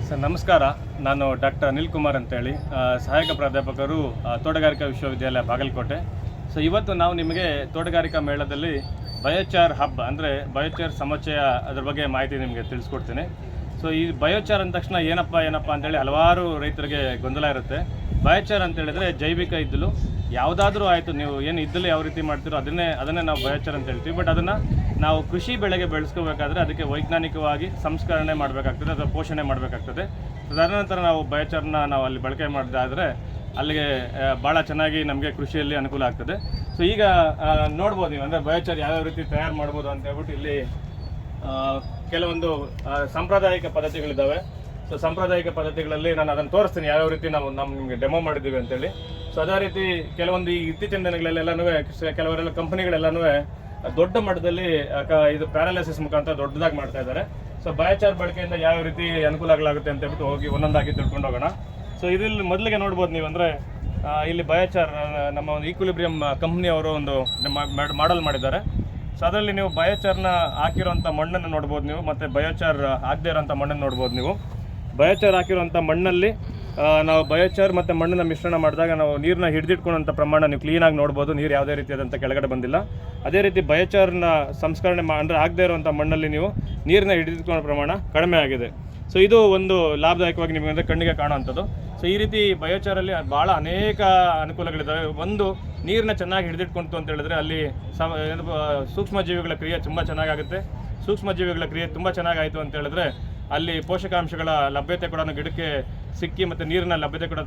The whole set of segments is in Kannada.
ಸರ್ ನಮಸ್ಕಾರ. ನಾನು ಡಾಕ್ಟರ್ ಅನಿಲ್ ಕುಮಾರ್ ಅಂತೇಳಿ, ಸಹಾಯಕ ಪ್ರಾಧ್ಯಾಪಕರು, ತೋಟಗಾರಿಕಾ ವಿಶ್ವವಿದ್ಯಾಲಯ ಬಾಗಲಕೋಟೆ. ಸೊ ಇವತ್ತು ನಾವು ನಿಮಗೆ ತೋಟಗಾರಿಕಾ ಮೇಳದಲ್ಲಿ ಬಯೋಚಾರ್ ಹಬ್ ಅಂದರೆ ಬಯೋಚಾರ್ ಸಮುಚ್ಚಯ ಅದ್ರ ಬಗ್ಗೆ ಮಾಹಿತಿ ನಿಮಗೆ ತಿಳಿಸ್ಕೊಡ್ತೀನಿ. ಸೊ ಈ ಬಯೋಚಾರ್ ಅಂದ ತಕ್ಷಣ ಏನಪ್ಪ ಅಂತೇಳಿ ಹಲವಾರು ರೈತರಿಗೆ ಗೊಂದಲ ಇರುತ್ತೆ. ಬಯೋಚಾರ್ ಅಂತೇಳಿದರೆ ಜೈವಿಕ ಇದ್ದಲು, ಯಾವುದಾದ್ರೂ ಆಯಿತು, ನೀವು ಏನು ಇದ್ದಲು ಯಾವ ರೀತಿ ಮಾಡ್ತೀರೋ ಅದನ್ನೇ ನಾವು ಬಯೋಚಾರ್ ಅಂತ ಹೇಳ್ತೀವಿ. ಬಟ್ ಅದನ್ನು ನಾವು ಕೃಷಿ ಬೆಳೆಗೆ ಬೆಳೆಸ್ಕೋಬೇಕಾದ್ರೆ ಅದಕ್ಕೆ ವೈಜ್ಞಾನಿಕವಾಗಿ ಸಂಸ್ಕರಣೆ ಮಾಡಬೇಕಾಗ್ತದೆ, ಅಥವಾ ಪೋಷಣೆ ಮಾಡಬೇಕಾಗ್ತದೆ. ತದನಂತರ ನಾವು ಬಯೋಚಾರ್ನ ನಾವು ಅಲ್ಲಿ ಬಳಕೆ ಮಾಡಿದಾದರೆ ಅಲ್ಲಿಗೆ ಭಾಳ ಚೆನ್ನಾಗಿ ನಮಗೆ ಕೃಷಿಯಲ್ಲಿ ಅನುಕೂಲ ಆಗ್ತದೆ. ಸೊ ಈಗ ನೋಡ್ಬೋದು ನೀವು, ಅಂದರೆ ಬಯೋಚಾರ್ ಯಾವ್ಯಾವ ರೀತಿ ತಯಾರು ಮಾಡ್ಬೋದು ಅಂತ ಹೇಳ್ಬಿಟ್ಟು ಇಲ್ಲಿ ಕೆಲವೊಂದು ಸಾಂಪ್ರದಾಯಿಕ ಪದ್ಧತಿಗಳಿದ್ದಾವೆ. ಸೊ ಸಾಂಪ್ರದಾಯಿಕ ಪದ್ಧತಿಗಳಲ್ಲಿ ನಾನು ಅದನ್ನು ತೋರಿಸ್ತೀನಿ, ಯಾವ್ಯಾವ ರೀತಿ ನಾವು ನಿಮಗೆ ಡೆಮೋ ಮಾಡಿದ್ದೀವಿ ಅಂತೇಳಿ. ಸೊ ಅದೇ ರೀತಿ ಕೆಲವೊಂದು ಈ ಇತ್ತೀಚಿನ ದಿನಗಳಲ್ಲೆಲ್ಲನೂ ಕೆಲವರೆಲ್ಲ ಕಂಪನಿಗಳೆಲ್ಲನೂ ದೊಡ್ಡ ಮಟ್ಟದಲ್ಲಿ ಇದು ಪ್ಯಾರಾಲಿಸಿಸ್ ಮುಖಾಂತರ ದೊಡ್ಡದಾಗಿ ಮಾಡ್ತಾ ಇದ್ದಾರೆ. ಸೊ ಬಯೋಚಾರ್ ಬಳಕೆಯಿಂದ ಯಾವ ರೀತಿ ಅನುಕೂಲಗಳಾಗುತ್ತೆ ಅಂತ ಹೇಳ್ಬಿಟ್ಟು ಹೋಗಿ ಒಂದೊಂದಾಗಿ ತಿಳ್ಕೊಂಡು ಹೋಗೋಣ. ಸೊ ಇದ್ರಲ್ಲಿ ಮೊದಲಿಗೆ ನೋಡ್ಬೋದು ನೀವು, ಅಂದರೆ ಇಲ್ಲಿ ಬಯೋಚಾರ್ ನಮ್ಮ ಒಂದು ಈಕ್ವಿಲಿಬ್ರಿಯಂ ಕಂಪ್ನಿಯವರು ಒಂದು ಮಾಡೆಲ್ ಮಾಡಿದ್ದಾರೆ. ಸೊ ಅದರಲ್ಲಿ ನೀವು ಬಯೋಚಾರ್ನ ಹಾಕಿರೋಂಥ ಮಣ್ಣನ್ನು ನೋಡ್ಬೋದು ನೀವು, ಮತ್ತು ಬಯೋಚಾರ್ ಆಗದೇ ಇರೋಂಥ ಮಣ್ಣನ್ನು ನೋಡ್ಬೋದು ನೀವು. ಬಯೋಚಾರ್ ಹಾಕಿರೋಂಥ ಮಣ್ಣಲ್ಲಿ ನಾವು ಬಯೋಚಾರ್ ಮತ್ತು ಮಣ್ಣನ್ನು ಮಿಶ್ರಣ ಮಾಡಿದಾಗ ನಾವು ನೀರನ್ನ ಹಿಡಿದಿಟ್ಕೊಳ್ಳೋಂಥ ಪ್ರಮಾಣ ನೀವು ಕ್ಲೀನಾಗಿ ನೋಡ್ಬೋದು. ನೀರು ಯಾವುದೇ ರೀತಿಯಾದಂಥ ಕೆಳಗಡೆ ಬಂದಿಲ್ಲ. ಅದೇ ರೀತಿ ಬಯೋಚಾರ್ನ ಸಂಸ್ಕರಣೆ ಅಂದರೆ ಆಗದೇ ಇರುವಂಥ ಮಣ್ಣಲ್ಲಿ ನೀವು ನೀರನ್ನ ಹಿಡಿದಿಟ್ಕೊಳ್ಳೋ ಪ್ರಮಾಣ ಕಡಿಮೆ ಆಗಿದೆ. ಸೊ ಇದು ಒಂದು ಲಾಭದಾಯಕವಾಗಿ ನಿಮಗೆ ಅಂದರೆ ಕಣ್ಣಿಗೆ ಕಾಣುವಂಥದ್ದು. ಸೊ ಈ ರೀತಿ ಬಯೋಚಾರಲ್ಲಿ ಭಾಳ ಅನೇಕ ಅನುಕೂಲಗಳಿದ್ದಾವೆ. ಒಂದು, ನೀರನ್ನ ಚೆನ್ನಾಗಿ ಹಿಡಿದಿಟ್ಕೊಂತು ಅಂತ ಹೇಳಿದ್ರೆ ಅಲ್ಲಿ ಸೂಕ್ಷ್ಮಜೀವಿಗಳ ಕ್ರಿಯೆ ತುಂಬ ಚೆನ್ನಾಗಾಗುತ್ತೆ. ಸೂಕ್ಷ್ಮಜೀವಿಗಳ ಕ್ರಿಯೆ ತುಂಬ ಚೆನ್ನಾಗಾಯಿತು ಅಂತ ಹೇಳಿದ್ರೆ ಅಲ್ಲಿ ಪೋಷಕಾಂಶಗಳ ಲಭ್ಯತೆ ಕೂಡ ಗಿಡಕ್ಕೆ ಸಿಕ್ಕಿ, ಮತ್ತು ನೀರಿನ ಲಭ್ಯತೆ ಕೂಡ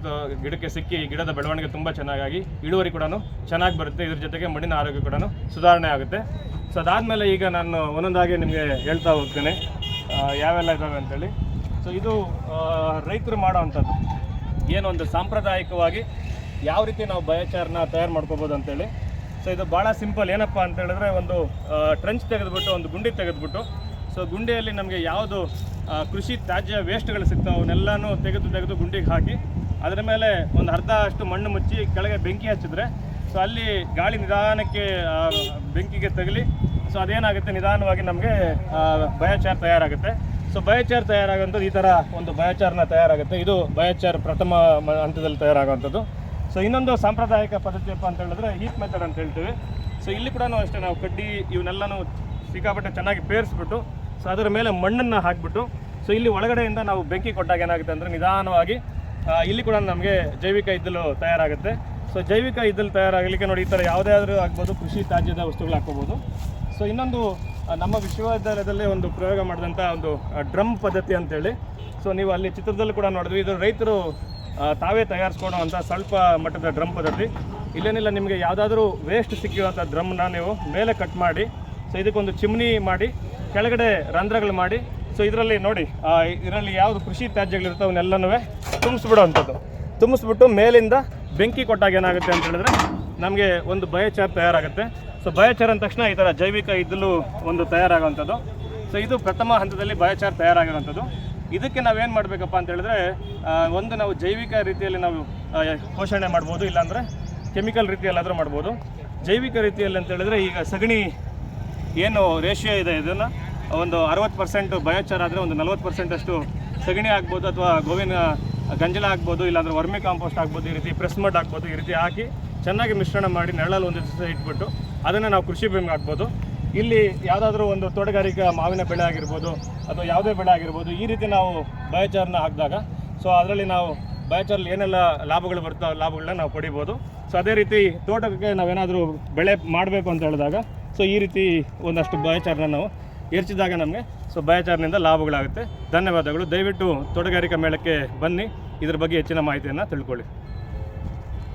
ಗಿಡಕ್ಕೆ ಸಿಕ್ಕಿ ಗಿಡದ ಬೆಳವಣಿಗೆ ತುಂಬ ಚೆನ್ನಾಗಿ ಇಳುವರಿ ಕೂಡ ಚೆನ್ನಾಗಿ ಬರುತ್ತೆ. ಇದ್ರ ಜೊತೆಗೆ ಮಣ್ಣಿನ ಆರೋಗ್ಯ ಕೂಡ ಸುಧಾರಣೆ ಆಗುತ್ತೆ. ಸೊ ಅದಾದಮೇಲೆ ಈಗ ನಾನು ಒಂದೊಂದಾಗಿ ನಿಮಗೆ ಹೇಳ್ತಾ ಹೋಗ್ತೇನೆ ಯಾವೆಲ್ಲ ಇದ್ದಾವೆ ಅಂತೇಳಿ. ಸೊ ಇದು ರೈತರು ಮಾಡೋವಂಥದ್ದು, ಏನೊಂದು ಸಾಂಪ್ರದಾಯಿಕವಾಗಿ ಯಾವ ರೀತಿ ನಾವು ಬಯೋಚಾರ್ನ ತಯಾರು ಮಾಡ್ಕೋಬೋದು ಅಂತೇಳಿ. ಸೊ ಇದು ಭಾಳ ಸಿಂಪಲ್. ಏನಪ್ಪ ಅಂತ ಹೇಳಿದ್ರೆ, ಒಂದು ಟ್ರಂಚ್ ತೆಗೆದುಬಿಟ್ಟು, ಒಂದು ಗುಂಡಿ ತೆಗೆದುಬಿಟ್ಟು, ಸೊ ಗುಂಡಿಯಲ್ಲಿ ನಮಗೆ ಯಾವುದು ಕೃಷಿ ತ್ಯಾಜ್ಯ ವೇಸ್ಟ್ಗಳು ಸಿಗ್ತಾವೆ ಅವನ್ನೆಲ್ಲನೂ ತೆಗೆದು ಗುಂಡಿಗೆ ಹಾಕಿ ಅದರ ಮೇಲೆ ಒಂದು ಅರ್ಧ ಅಷ್ಟು ಮಣ್ಣು ಮುಚ್ಚಿ ಕೆಳಗೆ ಬೆಂಕಿ ಹಚ್ಚಿದ್ರೆ, ಸೊ ಅಲ್ಲಿ ಗಾಳಿ ನಿಧಾನಕ್ಕೆ ಬೆಂಕಿಗೆ ತಗಲಿ. ಸೊ ಅದೇನಾಗುತ್ತೆ, ನಿಧಾನವಾಗಿ ನಮಗೆ ಬಯೋಚಾರ್ ತಯಾರಾಗುತ್ತೆ. ಸೊ ಬಯೋಚಾರ್ ತಯಾರಾಗುವಂಥದ್ದು ಈ ಥರ ಒಂದು ಬಯೋಚಾರ್ನ ತಯಾರಾಗುತ್ತೆ. ಇದು ಬಯೋಚಾರ್ ಪ್ರಥಮ ಹಂತದಲ್ಲಿ ತಯಾರಾಗುವಂಥದ್ದು. ಸೊ ಇನ್ನೊಂದು ಸಾಂಪ್ರದಾಯಿಕ ಪದ್ಧತಿಯಪ್ಪ ಅಂತ ಹೇಳಿದ್ರೆ ಹೀಟ್ ಮೆಥಡ್ ಅಂತ ಹೇಳ್ತೀವಿ. ಸೊ ಇಲ್ಲಿ ಕೂಡ ಅಷ್ಟೇ, ನಾವು ಕಡ್ಡಿ ಇವನ್ನೆಲ್ಲನೂ ಸಿಕ್ಕಾಪಟ್ಟೆ ಚೆನ್ನಾಗಿ ಪೇರಿಸ್ಬಿಟ್ಟು, ಸೊ ಅದರ ಮೇಲೆ ಮಣ್ಣನ್ನು ಹಾಕಿಬಿಟ್ಟು, ಸೊ ಇಲ್ಲಿ ಒಳಗಡೆಯಿಂದ ನಾವು ಬೆಂಕಿ ಕೊಟ್ಟಾಗ ಏನಾಗುತ್ತೆ ಅಂದರೆ ನಿಧಾನವಾಗಿ ಇಲ್ಲಿ ಕೂಡ ನಮಗೆ ಜೈವಿಕ ಇದ್ದಲು ತಯಾರಾಗುತ್ತೆ. ಸೊ ಜೈವಿಕ ಇದ್ದಲು ತಯಾರಾಗಲಿಕ್ಕೆ ನೋಡಿ, ಈ ಥರ ಯಾವುದೇ ಆದರೂ ಆಗ್ಬೋದು, ಕೃಷಿ ತ್ಯಾಜ್ಯದ ವಸ್ತುಗಳು ಹಾಕ್ಕೋಬೋದು. ಸೊ ಇನ್ನೊಂದು, ನಮ್ಮ ವಿಶ್ವವಿದ್ಯಾಲಯದಲ್ಲಿ ಒಂದು ಪ್ರಯೋಗ ಮಾಡಿದಂಥ ಒಂದು ಡ್ರಮ್ ಪದ್ಧತಿ ಅಂತೇಳಿ. ಸೊ ನೀವು ಅಲ್ಲಿ ಚಿತ್ರದಲ್ಲಿ ಕೂಡ ನೋಡಿದ್ವಿ, ಇದು ರೈತರು ತಾವೇ ತಯಾರಿಸ್ಕೊಳ್ಳೋವಂಥ ಸ್ವಲ್ಪ ಮಟ್ಟದ ಡ್ರಮ್ ಪದ್ಧತಿ. ಇಲ್ಲೇನಿಲ್ಲ, ನಿಮಗೆ ಯಾವುದಾದ್ರೂ ವೇಸ್ಟ್ ಸಿಕ್ಕಿರೋಂಥ ಡ್ರಮ್ನ ನೀವು ಮೇಲೆ ಕಟ್ ಮಾಡಿ, ಸೊ ಇದಕ್ಕೊಂದು ಚಿಮ್ನಿ ಮಾಡಿ, ಕೆಳಗಡೆ ರಂಧ್ರಗಳು ಮಾಡಿ, ಸೊ ಇದರಲ್ಲಿ ನೋಡಿ, ಇದರಲ್ಲಿ ಯಾವುದು ಕೃಷಿ ತ್ಯಾಜ್ಯಗಳಿರ್ತವೆ ಅವನ್ನೆಲ್ಲನೂ ತುಂಬಿಸ್ಬಿಟ್ಟು ಮೇಲಿಂದ ಬೆಂಕಿ ಕೊಟ್ಟಾಗ ಏನಾಗುತ್ತೆ ಅಂತ ಹೇಳಿದ್ರೆ ನಮಗೆ ಒಂದು ಬಯೋಚಾರ್ ತಯಾರಾಗುತ್ತೆ. ಸೊ ಬಯೋಚಾರ್ ಅಂದ ತಕ್ಷಣ ಈ ಥರ ಜೈವಿಕ ಇದ್ದಲು ಒಂದು ತಯಾರಾಗುವಂಥದ್ದು. ಸೊ ಇದು ಪ್ರಥಮ ಹಂತದಲ್ಲಿ ಬಯೋಚಾರ್ ತಯಾರಾಗಿರುವಂಥದ್ದು. ಇದಕ್ಕೆ ನಾವೇನು ಮಾಡಬೇಕಪ್ಪ ಅಂತ ಹೇಳಿದ್ರೆ, ಒಂದು ನಾವು ಜೈವಿಕ ರೀತಿಯಲ್ಲಿ ನಾವು ಪೋಷಣೆ ಮಾಡ್ಬೋದು, ಇಲ್ಲಾಂದರೆ ಕೆಮಿಕಲ್ ರೀತಿಯಲ್ಲಾದರೂ ಮಾಡ್ಬೋದು. ಜೈವಿಕ ರೀತಿಯಲ್ಲಿ ಅಂತ ಹೇಳಿದ್ರೆ, ಈಗ ಸಗಣಿ ಏನು ರೇಷಿಯೋ ಇದೆ, ಇದನ್ನು ಒಂದು 60% ಬಯೋಚಾರ್ ಆದರೆ ಒಂದು 40% ಅಷ್ಟು ಸಗಣಿ ಆಗ್ಬೋದು, ಅಥವಾ ಗೋವಿನ ಗಂಜಲ ಆಗ್ಬೋದು, ಇಲ್ಲಾಂದರೆ ವರ್ಮಿ ಕಾಂಪೋಸ್ಟ್ ಆಗ್ಬೋದು, ಈ ರೀತಿ ಪ್ರೆಸ್ ಮಡ್ ಆಗ್ಬೋದು. ಈ ರೀತಿ ಹಾಕಿ ಚೆನ್ನಾಗಿ ಮಿಶ್ರಣ ಮಾಡಿ ನೆರಳಲ್ಲಿ ಒಂದು ದಿವಸ ಇಟ್ಬಿಟ್ಟು ಅದನ್ನು ನಾವು ಕೃಷಿ ಭೂಮಿಗೆ ಹಾಕ್ಬೋದು. ಇಲ್ಲಿ ಯಾವುದಾದ್ರೂ ಒಂದು ತೋಟಗಾರಿಕಾ ಮಾವಿನ ಬೆಳೆ ಆಗಿರ್ಬೋದು, ಅಥವಾ ಯಾವುದೇ ಬೆಳೆ ಆಗಿರ್ಬೋದು, ಈ ರೀತಿ ನಾವು ಬಯೋಚಾರ್ನ ಹಾಕಿದಾಗ, ಸೊ ಅದರಲ್ಲಿ ನಾವು ಬಯೋಚಾರಲ್ಲಿ ಏನೆಲ್ಲ ಲಾಭಗಳು ಬರ್ತಾವೆ ಲಾಭಗಳನ್ನ ನಾವು ಪಡಿಬೋದು. ಸೊ ಅದೇ ರೀತಿ ತೋಟಕ್ಕೆ ನಾವೇನಾದರೂ ಬೆಳೆ ಮಾಡಬೇಕು ಅಂತ ಹೇಳಿದಾಗ, ಸೊ ಈ ರೀತಿ ಒಂದಷ್ಟು ಬಯೋಚಾರ್ನ ನಾವು ಎರಚಿದಾಗ ನಮಗೆ ಸೊ ಬಯೋಚಾರ್ನಿಂದ ಲಾಭಗಳಾಗುತ್ತೆ. ಧನ್ಯವಾದಗಳು. ದಯವಿಟ್ಟು ತೋಟಗಾರಿಕಾ ಮೇಳಕ್ಕೆ ಬನ್ನಿ, ಇದ್ರ ಬಗ್ಗೆ ಹೆಚ್ಚಿನ ಮಾಹಿತಿಯನ್ನು ತಿಳ್ಕೊಳ್ಳಿ.